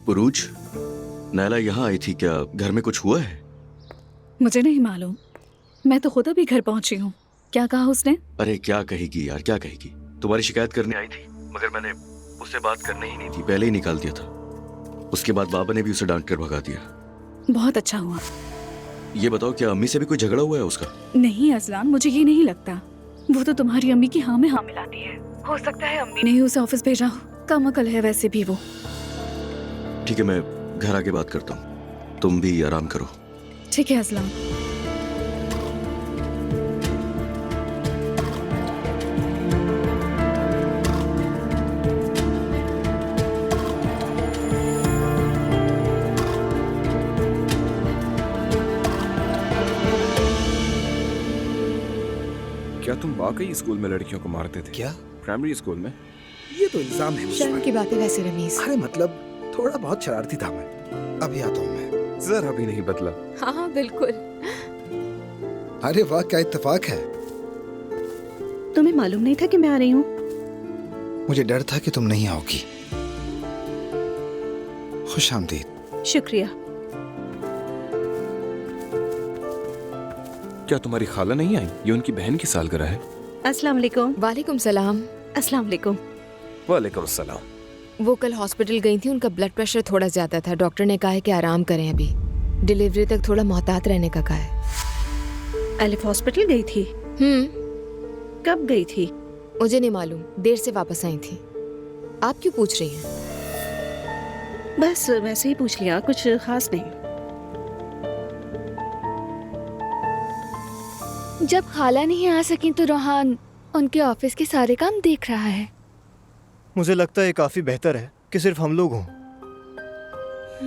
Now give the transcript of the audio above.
पुरूज, नैला यहाँ आई थी क्या? घर में कुछ हुआ है? मुझे नहीं मालूम, मैं तो खुद अभी घर पहुंची हूँ। क्या कहा उसने? अरे क्या कहेगी यार, क्या कहेगी? तुम्हारी शिकायत करने आई थी, मगर मैंने उससे बात करनी ही नहीं थी, पहले ही निकाल दिया था। उसके बाद बाबा ने भी उसे डांट कर भगा दिया। बहुत अच्छा हुआ। ये बताओ, क्या अम्मी से भी कोई झगड़ा हुआ है उसका? नहीं अजलान, मुझे ये नहीं लगता। वो तो तुम्हारी अम्मी की हाँ में हाँ मिलाती है। हो सकता है अम्मी ने ही उसे ऑफिस भेजा हो। कम अकल है वैसे भी वो। ठीक है, मैं घर आके बात करता हूँ, तुम भी आराम करो। ठीक है अजलान। क्या तुम वाकई स्कूल में लड़कियों को मारते थे? क्या? प्राइमरी स्कूल में? ये तो इल्जाम है मुझ शर्म पर। की बात है वैसे रमीज। अरे मतलब थोड़ा बहुत शरारती था मैं। अभी आता हूँ मैं। जरा भी नहीं बदला। हाँ बिल्कुल। अरे वाह, क्या इत्तेफाक है। तुम्हें मालूम नहीं था कि मैं आ रही हूँ? मुझे डर था कि तुम नहीं आओगी। खुश आमदीद। शुक्रिया। क्या तुम्हारी खाला नहीं आई? ये उनकी बहन की सालगिरह है। अस्सलाम वालेकुम। वालेकुम सलाम। अस्सलाम वालेकुम। वालेकुम सलाम। वो कल हॉस्पिटल गई थी, उनका ब्लड प्रेशर थोड़ा ज्यादा था। डॉक्टर ने कहा है कि आराम करें, अभी डिलीवरी तक थोड़ा मोहतात रहने का कहा है। अलिफ हॉस्पिटल गई थी? कब गई थी? मुझे नहीं मालूम, देर से वापस आई थी। आप क्यों पूछ रही हैं? बस वैसे ही पूछ लिया, कुछ खास नहीं। जब खाला नहीं आ सकी तो रोहान उनके ऑफिस के सारे काम देख रहा है। मुझे लगता है काफी बेहतर है कि सिर्फ हम लोग हों।